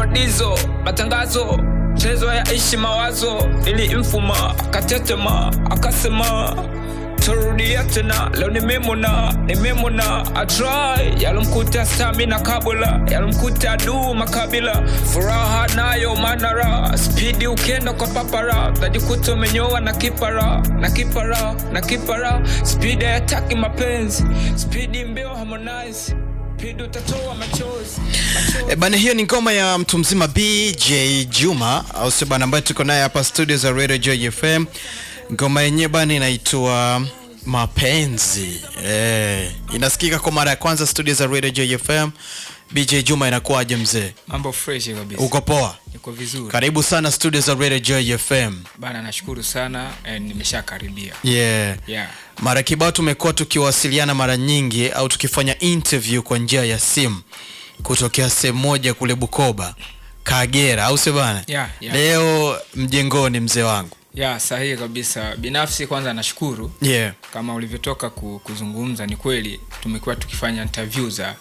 paradiso, matangazo, chezo ya ishi mawazo, ili mfuma akatetema akasema turudia tena, leo nimemona I try, yalomkuta stamina kabula, yalomkuta adu makabila, furaha nayo manara, speedi ukenda kwa papara, tajikuta umenyoa na kipara, speedi yataki mapenzi, speedi mbio harmonize, speedi utatoa machozi. Bana, hiyo ni ngoma ya mtu mzima BJ Juma, au sio bana, ambaye tuko naye hapa studio za Radio Joy FM. Ngoma yenyewe bana inaitwa Mapenzi. Inasikika kwa mara ya kwanza studio za Radio Joy FM. BJ Juma, inakuaje mzee? Mambo fresh kabisa. Uko poa? Niko vizuri. Karibu sana studio za Radio Joy FM. Bana, nashukuru sana, nimeshakaribia. Yeah. Mara kibao tumekuwa tukiwasiliana mara nyingi au tukifanya interview kwa njia ya simu kutokea sehemu moja kule Bukoba, Kagera, au sio bana? Yeah. Leo mjengoni mzee wangu. Sahihi kabisa. Binafsi kwanza nashukuru. Kama ulivyotoka kuzungumza, ni kweli tumekuwa tukifanya interview za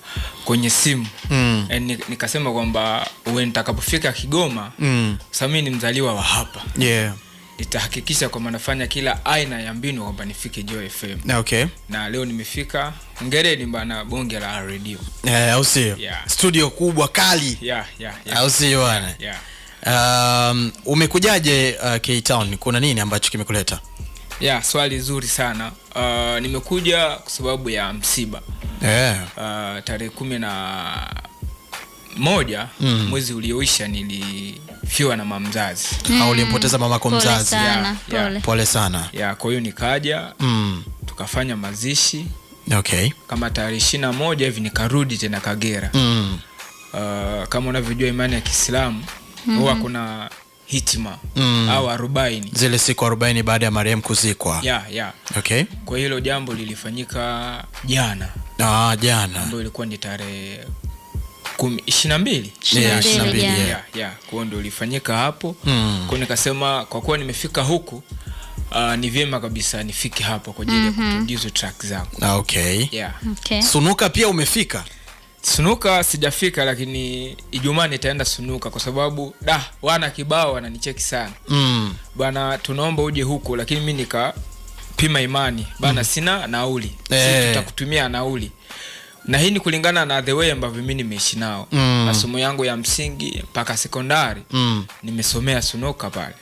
kwenye simu. Nikasema kwamba wewe nitakapofika Kigoma, sasa mimi ni mzaliwa wa hapa. Nitahakikisha kwamba nafanya kila aina ya mbinu kwamba nifike Joy FM. Na leo nimefika. Hongereni bana, bonge la radio. Au sio? Studio kubwa kali. Au sio bana? Umekujaje K-Town? Kuna nini ambacho kimekuleta? Swali zuri sana. Nimekuja kwa sababu ya msiba. Tarehe 11 mwezi ulioisha nilifiwa na mama mzazi. Ulimpoteza mama yako mzazi? Pole sana. Kwa hiyo nikaja, tukafanya mazishi. Kama tarehe 21 hivi nikarudi tena Kagera. Kama unavyojua imani ya Kiislamu, huwa kuna hitima au 40. Zile siku 40 baada ya marehemu kuzikwa. Kwa hilo jambo lilifanyika jana. Jana. Ambayo ilikuwa ni tarehe 22. Kwa ndio ilifanyika hapo. Kwa nikasema kwa kuwa nimefika huku, ni vyema kabisa nifike hapo kwa ajili ya kuproduce track zangu. Sunuka pia umefika? Sunuka sijafika, lakini Ijumaa nitaenda Sunuka kwa sababu wana kibao wananicheki sana. Bwana, tunaomba uje huko, lakini mimi nikapima imani bana, sina nauli. Tutakutumia nauli. Na hii ni kulingana na the way ambavyo mimi nimeishi nao. Masomo yangu ya msingi mpaka sekondari nimesomea Sunuka pale.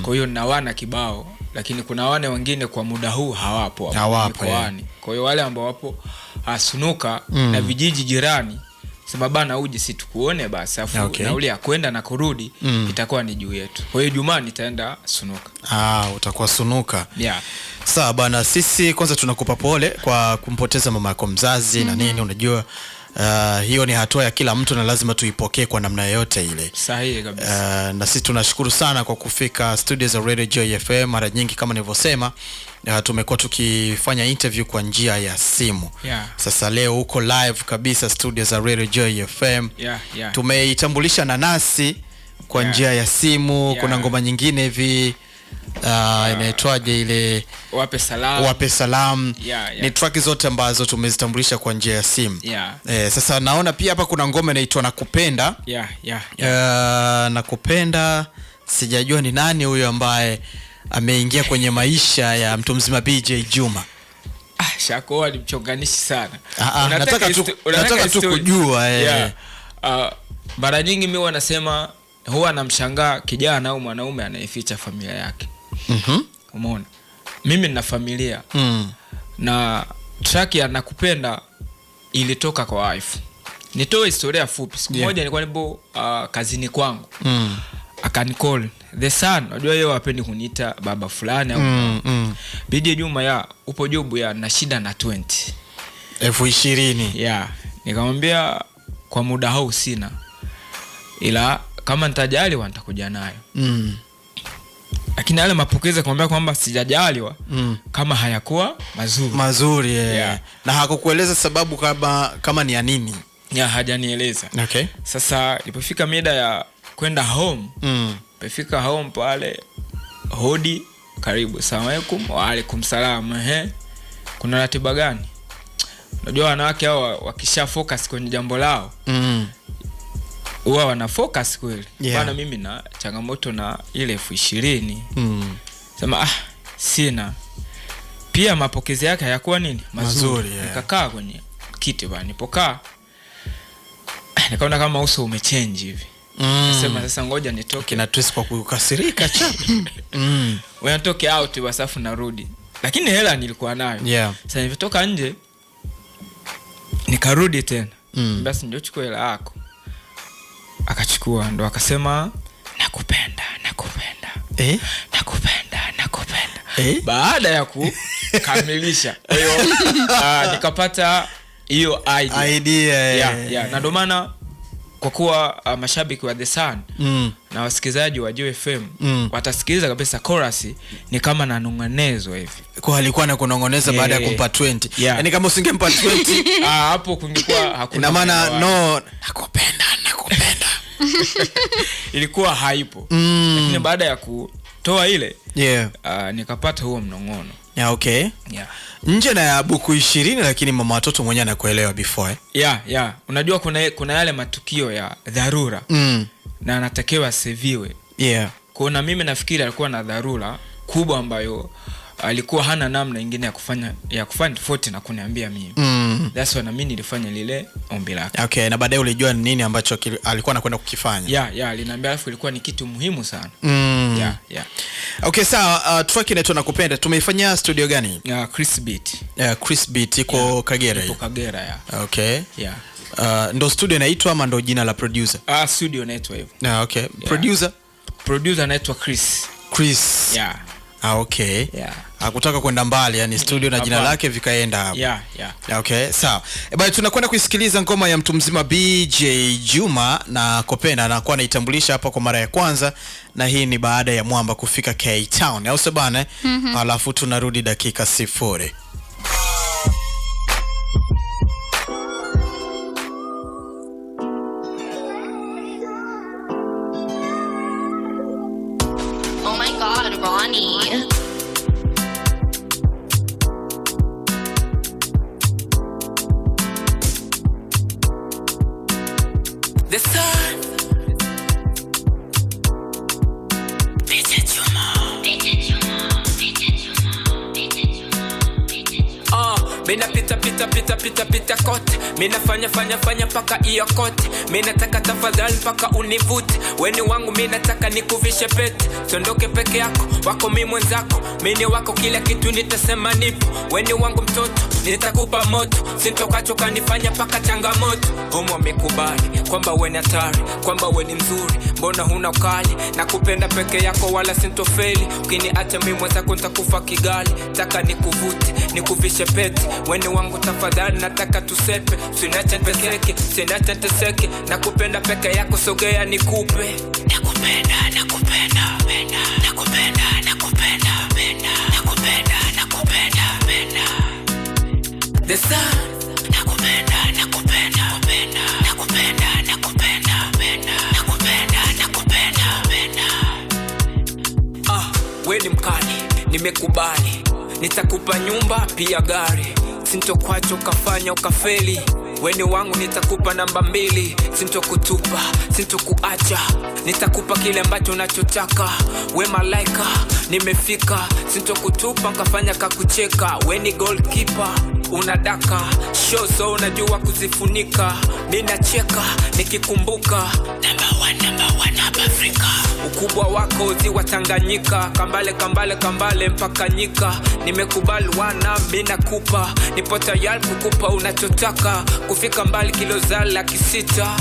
Kwa hiyo na wana kibao, lakini kuna wane wengine kwa muda huu hawapo. Kwa hiyo wale ambao wapo Sunuka na vijiji jirani, sababu na uje si tukuone basi, afu nauli ya kwenda na kurudi itakuwa ni juu yetu. Kwa hiyo Jumaa nitaenda Sunuka. Utakuwa Sunuka. Sawa bana, sisi kwanza tunakupa pole kwa kumpoteza mama yako mzazi na nini, unajua hiyo ni hatua ya kila mtu na lazima tuipokee kwa namna yote ile. Sahihi kabisa. Na sisi tunashukuru sana kwa kufika studio za Radio Joy FM. Mara nyingi kama nilivyosema, tumekuwa tukifanya interview kwa njia ya simu. Sasa leo uko live kabisa studio za Radio Joy FM. Tumeitambulisha na nasi kwa njia ya simu. Kuna ngoma nyingine hivi inaitwaje ile Wape Salam. Ni track zote ambazo tumezitambulisha kwa njia ya simu. Sasa naona pia hapa kuna ngoma inaitwa Nakupenda. Nakupenda, sijajua ni nani huyo ambaye ameingia kwenye maisha ya mtu mzima BJ Juma. Shako alimchonganishi sana. Nataka tu kujua. Mara nyingi mimi wanasema huwa namshangaa kijana au mwanaume anayeficha familia yake. Umeona? Mimi nina familia. Na track ya Nakupenda ilitoka kwa wife. Nitoe historia fupi. Siku moja nilikuwa nipo kazini kwangu. Akanicall the son. Unajua yeye hapendi kuniita baba fulani au BJ Juma, upo job na shida na 20. Nikamwambia kwa muda huu sina, ila kama nitajaliwa nitakuja nayo. Lakini yale mapokezi kumwambia kwamba sijajaliwa kama hayakuwa mazuri. Na hakukueleza sababu kama ni ya nini? Hajanieleza. Sasa ilipofika mida ya kwenda home, pefika home pale, hodi, karibu, asalamu alaykum. Wa alaykum salam. Kuna ratiba gani? Unajua wanawake hao wakisha focus kwenye jambo lao, huwa wana focus kweli. Bana mimi na changamoto na ile 20,000. Sema sina. Pia mapokezi yake hayakuwa nini? Mazuri. Nikakaa kwenye kiti bana, nipokaa nikaona kama uso umechange hivi. Nasema sasa ngoja nitoke na twist kwa kukasirika wewe nitoke out basafu narudi. Lakini hela nilikuwa nayo. Sasa nilitoka nje nikarudi tena. Basi ndio chukua hela yako. Akachukua ndo akasema nakupenda. Baada ya kukamilisha. Kwa hiyo nikapata hiyo idea. Na ndo maana kwa kuwa mashabiki wa The Sun na wasikilizaji wa Joy FM watasikiliza kabisa chorus ni kama nanongonezo hivi. Kwa alikuwa na kunongoneza baada ya kumpa 20. Yaani kama usingempa 20 hapo kungekuwa hakuna. Ina maana no nakupenda. Ilikuwa haipo. Lakini baada ya kutoa ile nikapata huo mnongono. Nje na ya buku 20 lakini mama watoto mwenyewe anakuelewa before. Unajua kuna yale matukio ya dharura na anatakiwa seviwe. Kuna mimi nafikiri alikuwa na dharura kubwa ambayo alikuwa hana namna nyingine ya kufanya tofauti na kuniambia mimi. That's why na mimi nilifanya lile ombi lake. Na baadaye ulijua nini ambacho alikuwa anakwenda kukifanya? Aliniambia alafu ilikuwa ni kitu muhimu sana. Sawa, track inaitwa Nakupenda. Tumeifanyia studio gani? Chris Beat. Chris Beat iko Kagera. Iko Kagera. Ndo studio inaitwa ama ndo jina la producer? Studio inaitwa hivyo. Producer anaitwa Chris. Hakutaka kwenda mbali, yani studio na jina lake vikaenda hapo. Sawa. Bali tunakwenda kuisikiliza ngoma ya mtu mzima BJ Juma na Kopena, anakuwa anaitambulisha hapa kwa mara ya kwanza, na hii ni baada ya Mwamba kufika K Town. Au sio bana? Alafu tunarudi dakika 0. Oh my God, Ronnie. The Sun. BJ Juma. Mina pita kote. Mina fanya paka iyo kote. Mina taka tafadhali paka univute. Weni wangu mina taka nikuvishe pete. Sondoke peke yako, wako mimi mwenzako. Mini wako kila kitu nitasema nipo. Weni wangu mtoto, nitakupa moto. Sintokachoka nifanya paka changamoto. Homo mikubali, kwamba weni hatari, kwamba weni mzuri. Mbona huna ukali, nakupenda peke yako wala sintofeli. Ukiniacha mimi mwenzako nitakufa Kigali. Taka nikuvute, nikuvishe pete. Weni wangu tafadhali nataka tusepe. Usiniache niteseke, usiniache niteseke. Nakupenda peke yako sogea nikupe. Nakupenda. The Sun. Nakupenda. Weni mkali, nimekubali. Nitakupa nyumba pia gari. Sintokwacho kafanya ukafeli. Weni wangu nitakupa namba 2. Sintokutupa, sintokuacha. Nitakupa kile ambacho unachotaka. We malaika, nimefika. Sintokutupa nkafanya kakucheka. Weni goalkeeper, unadaka. Show so unajua kuzifunika. Mina cheka, nikikumbuka. Number one hapa Afrika. Ukubwa wako ziwa Tanganyika. Kambale mpaka nyika. Nimekubali wana mina kupa. Nipo tayari kukupa unachotaka. Kufika mbali kilo za laki 6.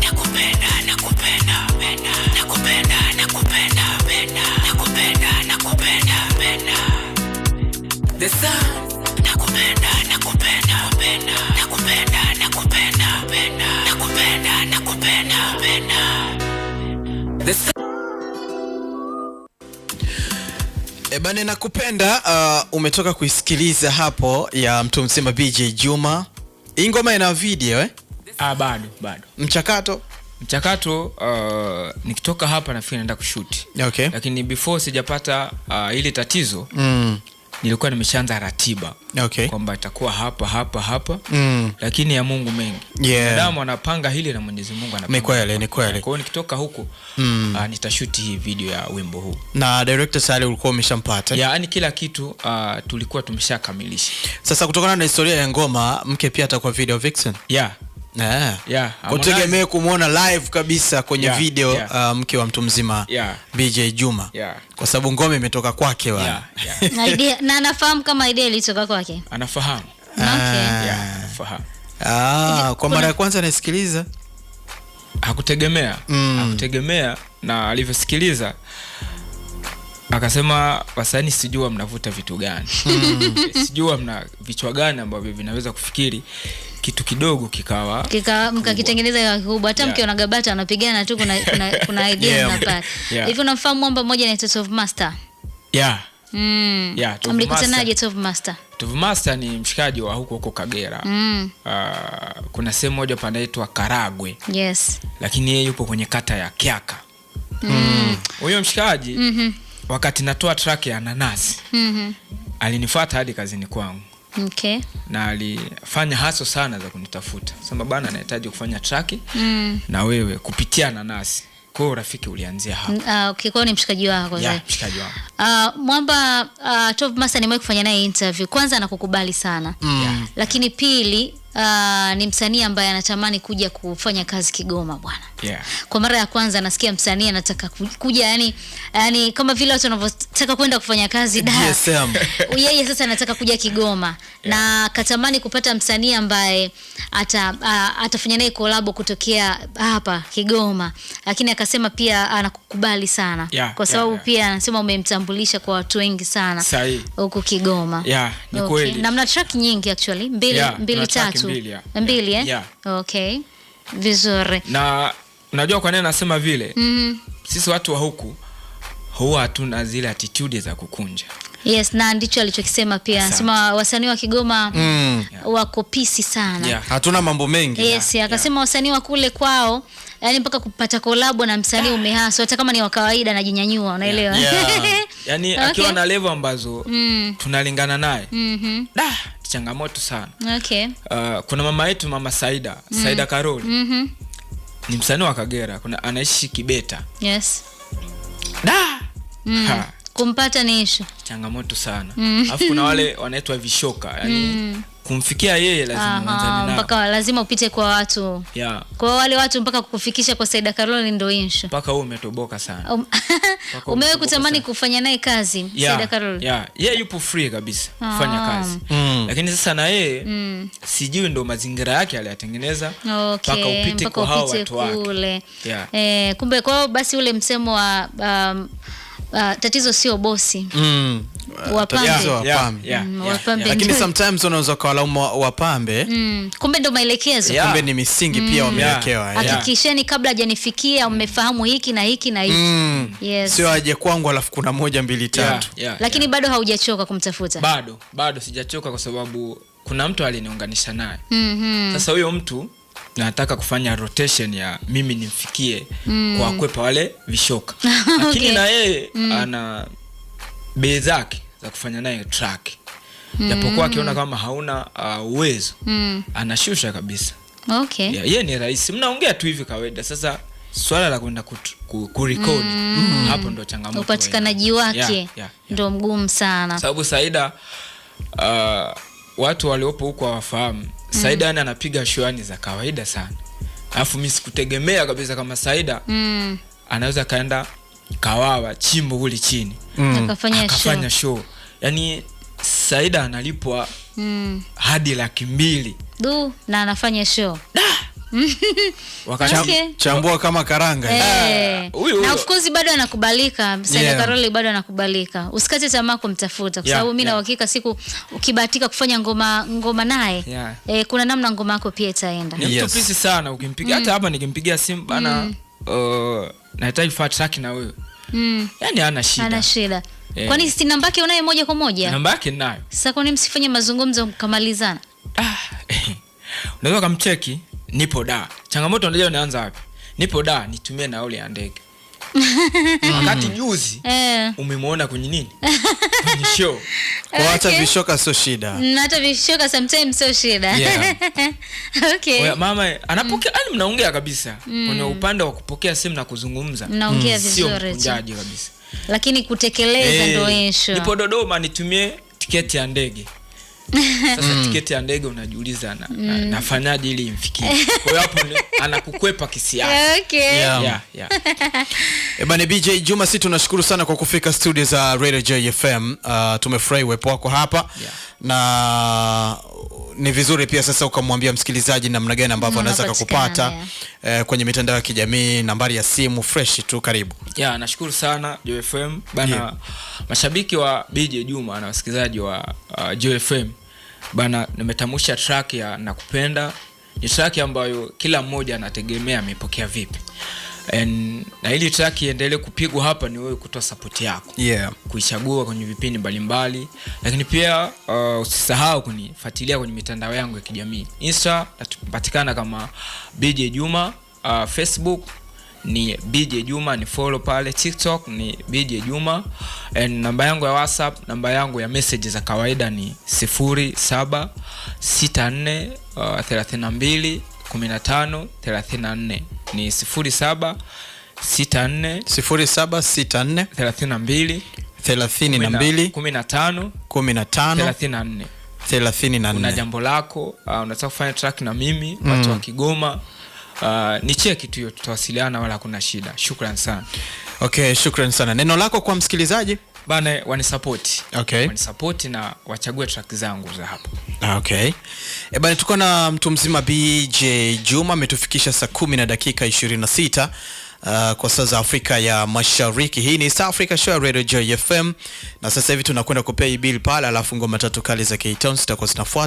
Nakupenda. The Sun. Nakupenda. The Sun. Bane Nakupenda umetoka kuisikiliza hapo ya mtu mzima BJ Juma. Hii ngoma ina video Bado. Mchakato nikitoka hapa nafikiri naenda kushoot. Lakini before sijapata ile tatizo nilikuwa nimeshaanza ratiba kwamba itakuwa hapa lakini ya Mungu mengi. Damu anapanga hili na Mwenyezi Mungu anapanga. Ni kweli. Kwa hiyo nikitoka huko nitashoot hii video ya wimbo huu. Na director Sally ulikuwa umeshampata? Yani kila kitu tulikuwa tumeshakamilisha. Sasa kutokana na historia ya ngoma, mke pia atakuwa video vixen? Kutegemea kumuona live kabisa kwenye video mke wa mtu mzima BJ Juma. Kwa sababu ngoma imetoka kwake idea, na anafahamu kama idea ilitoka kwake. Anafahamu. Anafahamu. Kwa mara ya kwanza nasikiliza hakutegemea na alivyosikiliza akasema wasanii sijua mnavuta vitu gani. Sijua mna vichwa gani ambavyo vinaweza kufikiri kitu kidogo kikawa mkakitengeneza kubwa. Hata mkiona Gabata anapigana tu kuna idea mnapata. Hivi unafahamu mwamba mmoja anaitwa Tove Master? Mlikutanaje Tove Master? Tove Master ni mshikaji wa huko Kagera. Kuna sehemu moja panaitwa Karagwe. Lakini yeye yupo kwenye kata ya Kyaka. Huyo mshikaji wakati natoa track ya Nanasi alinifuata hadi kazini kwangu. Na alifanya haso sana za kunitafuta. Sema bana nahitaji kufanya track na wewe kupitia Nanasi. Kwa hiyo rafiki ulianzia hapo. Kwa ni mshikaji wako sasa. Mshikaji wangu. Mwamba Tove Master nimewahi kufanya naye interview. Kwanza anakukubali sana. Lakini pili ni msanii ambaye anatamani kuja kufanya kazi Kigoma bwana. Kwa mara ya kwanza nasikia msanii anataka kuja yani kama vile watu wanavyotaka kwenda kufanya kazi DSM. Yeye sasa anataka kuja Kigoma na katamani kupata msanii ambaye atafanya naye collab kutokea hapa Kigoma. Lakini akasema pia anakukubali sana kwa sababu pia anasema umemtambulisha kwa watu wengi sana huko Kigoma. Ni kweli. Na mna track nyingi actually, mbili tatu. Mbili vizuri. Na unajua kwa nini nasema vile? Sisi watu wa huku huwa hatuna zile attitude za kukunja. Na ndicho alichokisema pia. Anasema wasanii wa Kigoma wako pisi sana. Hatuna mambo mengi. Akasema wasanii wa kule kwao yani mpaka kupata collab na msanii umehaswa hata kama ni wa kawaida anajinyanyua, unaelewa? Yani akiwa na level ambazo tunalingana naye. Changamoto sana. Kuna mama yetu Mama Saida Karoli. Ni msanii wa Kagera, anaishi Kibeta. Kumpata ni issue. Changamoto sana. Alafu kuna wale wanaitwa vishoka, yani kumfikia yeye lazima uanze nao. Mpaka lazima upite kwa watu. Kwa wale watu mpaka kukufikisha kwa Saida Karoli ndio issue. Mpaka wewe umetoboka sana. Umewahi kutamani kufanya naye kazi Saida Karoli? Yeye yupo free kabisa kufanya kazi. Lakini sasa na yeye sijui ndo mazingira yake aliyatengeneza mpaka upite kwa hao watu wake. Kumbe kwa basi ule msemo wa tatizo sio bosi. Wapambe. Lakini sometimes unaweza kuwalaumu wapambe. Kumbe ndo maelekezo. Kumbe ni misingi pia wamewekewa. Hakikisheni kabla hajanifikia umefahamu hiki na hiki na hiki. Sio aje kwangu alafu kuna 1 2 3. Lakini bado haujachoka kumtafuta? Bado sijachoka kwa sababu kuna mtu aliniunganisha naye. Sasa huyo mtu nataka kufanya rotation ya mimi nimfikie kwa kwepa wale vishoka. Lakini na yeye ana bei zake za kufanya naye track. Japokuwa akiona kama hauna uwezo anashusha kabisa. Yeye ni rahisi. Mnaongea tu hivi kawaida. Sasa swala la kwenda kurecord hapo ndo changamoto. Upatikanaji wake ndo mgumu sana. Sababu Saida watu waliopo huko hawafahamu. Saida yani anapiga show za kawaida sana. Alafu mimi sikutegemea kabisa kama Saida anaweza kaenda Kawawa chimbo kule chini akafanya show. Yani Saida analipwa hadi 200,000 na anafanya show. Chambua kama karanga. Na of course bado anakubalika. Saida Karoli bado anakubalika. Usikate tamaa kumtafuta kwa sababu mimi na uhakika siku ukibahatika kufanya ngoma naye kuna namna ngoma yako pia itaenda. Ni mtu pisi sana ukimpigia. Hata hapa nikimpigia simu bana nahitaji fat track na wewe. Yani hana shida. Kwani si namba yake unayo moja kwa moja? Namba yake ninayo. Sasa kwa nini msifanye mazungumzo mkamalizana? Unaweza kumcheki nipo da. Changamoto ndio inaanza wapi? Nipo da nitumie nauli ya ndege. wakati juzi umemwona kwenye nini kwenye show. Kwa hata vishoka sio shida. Hata vishoka sometimes sio shida. Yeah. Okay. Oya, mama anapokea, yani mnaongea kabisa. Kwenye upande wa kupokea simu na kuzungumza. Mnaongea Sio vizuri tu. mkunjaji kabisa. Lakini kutekeleza ndio issue. Nipo Dodoma nitumie tiketi ya ndege. Sasa tiketi ya ndege unajiuliza nafanyaje ili imfikie. Kwa hiyo hapo anakukwepa kisiasa. Okay. Yeah. Bana BJ Juma, sisi tunashukuru sana kwa kufika studio za Radio Joy FM. Tumefurahi uwepo wako hapa. Na ni vizuri pia sasa ukamwambia msikilizaji namna gani ambavyo anaweza kukupata kwenye mitandao ya kijamii, nambari ya simu fresh tu, karibu. Nashukuru sana Joy FM bana. Mashabiki wa BJ Juma na wasikilizaji wa Joy FM bana, nimetamsha track ya Nakupenda. Ni track ambayo kila mmoja anategemea amepokea vipi. Na ili track iendelee kupigwa hapa ni wewe kutoa support yako. Kuichagua kwenye vipindi mbalimbali, lakini pia usisahau kunifuatilia kwenye mitandao yangu ya kijamii. Insta napatikana kama BJ Juma, Facebook ni BJ Juma, ni follow pale. TikTok ni BJ Juma. Namba yangu ya WhatsApp, namba yangu ya message za kawaida ni 0764 32 15 34. Ni 0764 32 15 34. Una jambo lako, unataka kufanya track na mimi, watu wa Kigoma, ni cheki tu, tutawasiliana wala kuna shida. Shukrani sana. Okay, shukrani sana. Neno lako kwa msikilizaji? Bana, wanisupport. Okay. Wanisupport na wachague track zangu za hapa. Okay. Bana, tuko na mtu mzima BJ Juma, ametufikisha saa 10 na dakika 26 kwa saa za Afrika ya Mashariki. Hii ni East Africa Show Radio Joy FM, na sasa hivi tunakwenda kupay bill pale, alafu ngoma tatu kali za K-Town zitakuwa zinafuata.